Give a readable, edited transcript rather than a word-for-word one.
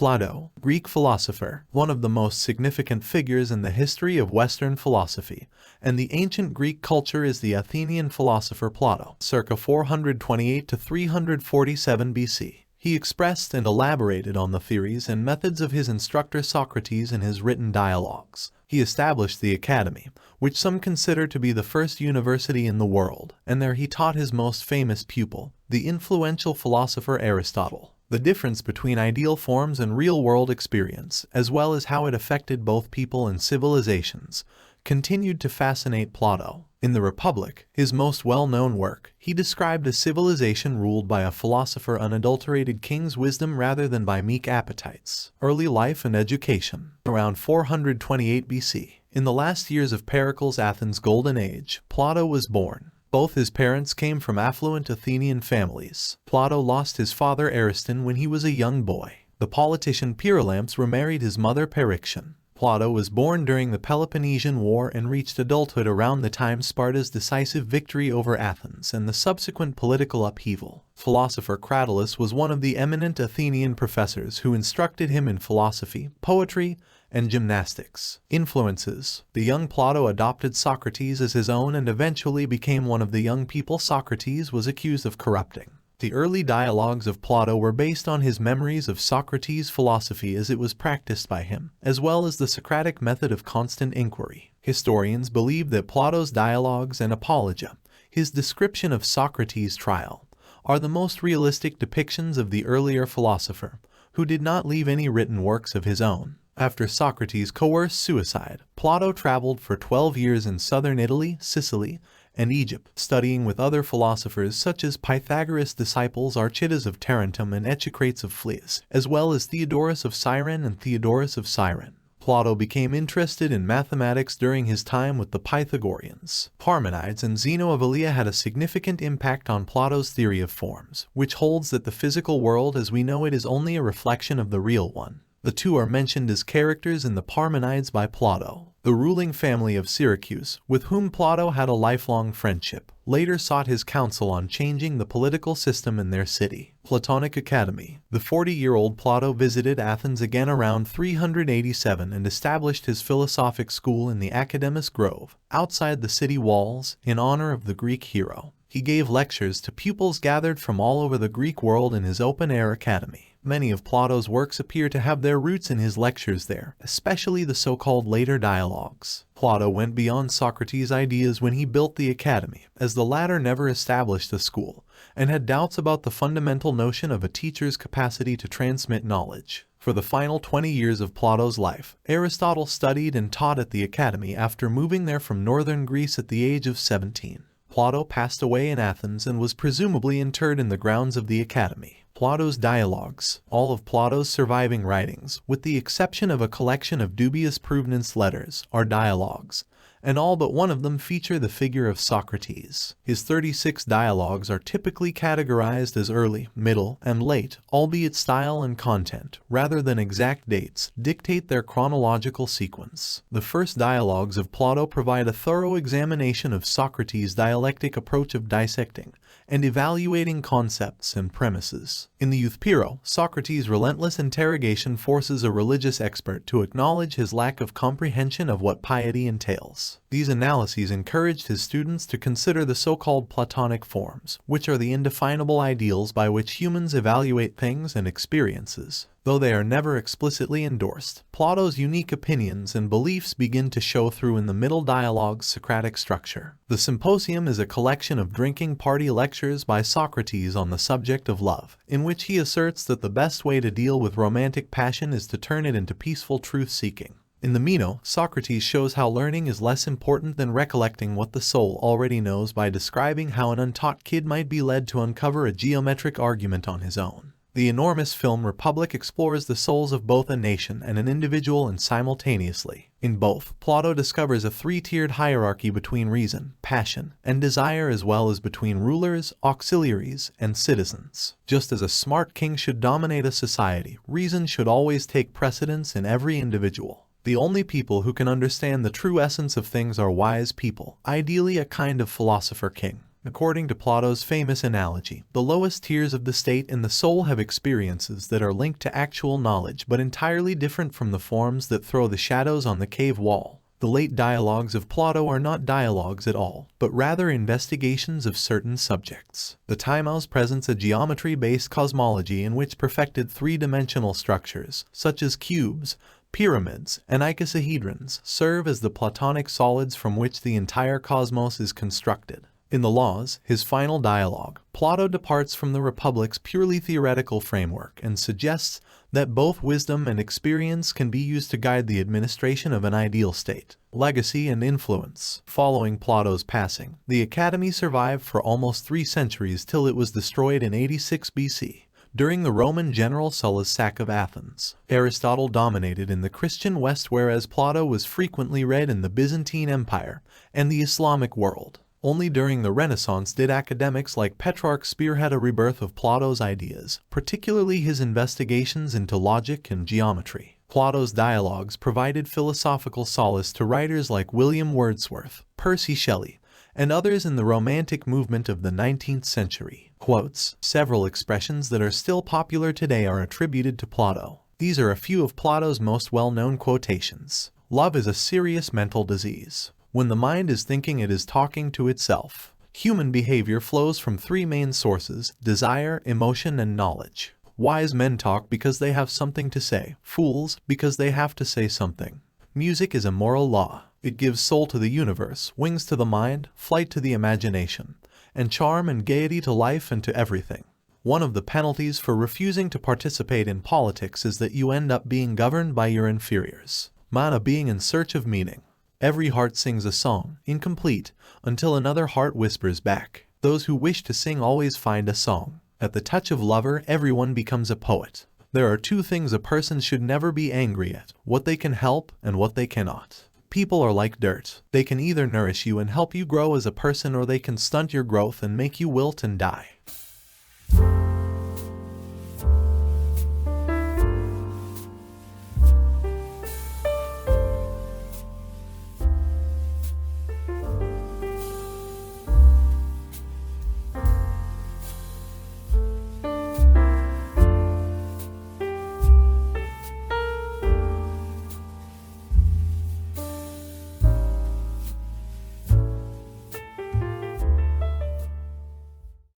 Plato, Greek philosopher, one of the most significant figures in the history of Western philosophy, and the ancient Greek culture is the Athenian philosopher Plato, circa 428 to 347 BC. He expressed and elaborated on the theories and methods of his instructor Socrates in his written dialogues. He established the Academy, which some consider to be the first university in the world, and there he taught his most famous pupil, the influential philosopher Aristotle. The difference between ideal forms and real-world experience, as well as how it affected both people and civilizations, continued to fascinate Plato. In the Republic, his most well-known work, he described a civilization ruled by a philosopher, unadulterated king's wisdom rather than by meek appetites. Early life and education. Around 428 BC, in the last years of Pericles' Athens' golden age, Plato was born. Both his parents came from affluent Athenian families. Plato lost his father Ariston when he was a young boy. The politician Pyrilampes remarried his mother Periction. Plato was born during the Peloponnesian War and reached adulthood around the time Sparta's decisive victory over Athens and the subsequent political upheaval. Philosopher Cratylus was one of the eminent Athenian professors who instructed him in philosophy, poetry, and gymnastics. Influences. The young Plato adopted Socrates as his own and eventually became one of the young people Socrates was accused of corrupting. The early dialogues of Plato were based on his memories of Socrates' philosophy as it was practiced by him, as well as the Socratic method of constant inquiry. Historians believe that Plato's dialogues and Apologia, his description of Socrates' trial, are the most realistic depictions of the earlier philosopher, who did not leave any written works of his own. After Socrates' coerced suicide, Plato traveled for 12 years in southern Italy, Sicily, and Egypt, studying with other philosophers such as Pythagoras' disciples Archytas of Tarentum and Echecrates of Phlius, as well as Theodorus of Cyrene and Theodorus of Cyrene. Plato became interested in mathematics during his time with the Pythagoreans. Parmenides and Zeno of Elea had a significant impact on Plato's theory of forms, which holds that the physical world as we know it is only a reflection of the real one. The two are mentioned as characters in the Parmenides by Plato. The ruling family of Syracuse, with whom Plato had a lifelong friendship, later sought his counsel on changing the political system in their city. Platonic Academy. The 40-year-old Plato visited Athens again around 387 and established his philosophic school in the Academus Grove, outside the city walls, in honor of the Greek hero. He gave lectures to pupils gathered from all over the Greek world in his open-air academy. Many of Plato's works appear to have their roots in his lectures there, especially the so-called later dialogues. Plato went beyond Socrates' ideas when he built the academy, as the latter never established a school, and had doubts about the fundamental notion of a teacher's capacity to transmit knowledge. For the final 20 years of Plato's life, Aristotle studied and taught at the academy after moving there from northern Greece at the age of 17. Plato passed away in Athens and was presumably interred in the grounds of the academy. Plato's dialogues. All of Plato's surviving writings, with the exception of a collection of dubious provenance letters, are dialogues, and all but one of them feature the figure of Socrates. His 36 dialogues are typically categorized as early, middle, and late, albeit style and content, rather than exact dates, dictate their chronological sequence. The first dialogues of Plato provide a thorough examination of Socrates' dialectic approach of dissecting and evaluating concepts and premises. In the Euthpiro, Socrates' relentless interrogation forces a religious expert to acknowledge his lack of comprehension of what piety entails. These analyses encouraged his students to consider the so-called Platonic forms, which are the indefinable ideals by which humans evaluate things and experiences. Though they are never explicitly endorsed, Plato's unique opinions and beliefs begin to show through in the middle dialogue's Socratic structure. The Symposium is a collection of drinking party lectures by Socrates on the subject of love, in which he asserts that the best way to deal with romantic passion is to turn it into peaceful truth-seeking. In the Meno, Socrates shows how learning is less important than recollecting what the soul already knows by describing how an untaught kid might be led to uncover a geometric argument on his own. The enormous film Republic explores the souls of both a nation and an individual and simultaneously. In both, Plato discovers a three-tiered hierarchy between reason, passion, and desire as well as between rulers, auxiliaries, and citizens. Just as a smart king should dominate a society, reason should always take precedence in every individual. The only people who can understand the true essence of things are wise people, ideally a kind of philosopher king. According to Plato's famous analogy, the lowest tiers of the state and the soul have experiences that are linked to actual knowledge but entirely different from the forms that throw the shadows on the cave wall. The late dialogues of Plato are not dialogues at all, but rather investigations of certain subjects. The Timaeus presents a geometry-based cosmology in which perfected three-dimensional structures, such as cubes, pyramids, and icosahedrons, serve as the Platonic solids from which the entire cosmos is constructed. In the Laws, his final dialogue, Plato departs from the Republic's purely theoretical framework and suggests that both wisdom and experience can be used to guide the administration of an ideal state. Legacy and influence. Following Plato's passing, the Academy survived for almost 3 centuries till it was destroyed in 86 BC. During the Roman general Sulla's sack of Athens, Aristotle dominated in the Christian West, whereas Plato was frequently read in the Byzantine Empire and the Islamic world. Only during the Renaissance did academics like Petrarch spearhead a rebirth of Plato's ideas, particularly his investigations into logic and geometry. Plato's dialogues provided philosophical solace to writers like William Wordsworth, Percy Shelley, and others in the Romantic movement of the 19th century. Quotes. Several expressions that are still popular today are attributed to Plato. These are a few of Plato's most well-known quotations. Love is a serious mental disease. When the mind is thinking, it is talking to itself. Human behavior flows from 3 main sources: desire, emotion, and knowledge. Wise men talk because they have something to say. Fools, because they have to say something. Music is a moral law. It gives soul to the universe, wings to the mind, flight to the imagination, and charm and gaiety to life and to everything. One of the penalties for refusing to participate in politics is that you end up being governed by your inferiors. Man, a being in search of meaning. Every heart sings a song, incomplete, until another heart whispers back. Those who wish to sing always find a song. At the touch of lover, everyone becomes a poet. There are 2 things a person should never be angry at: what they can help and what they cannot. People are like dirt. They can either nourish you and help you grow as a person, or they can stunt your growth and make you wilt and die.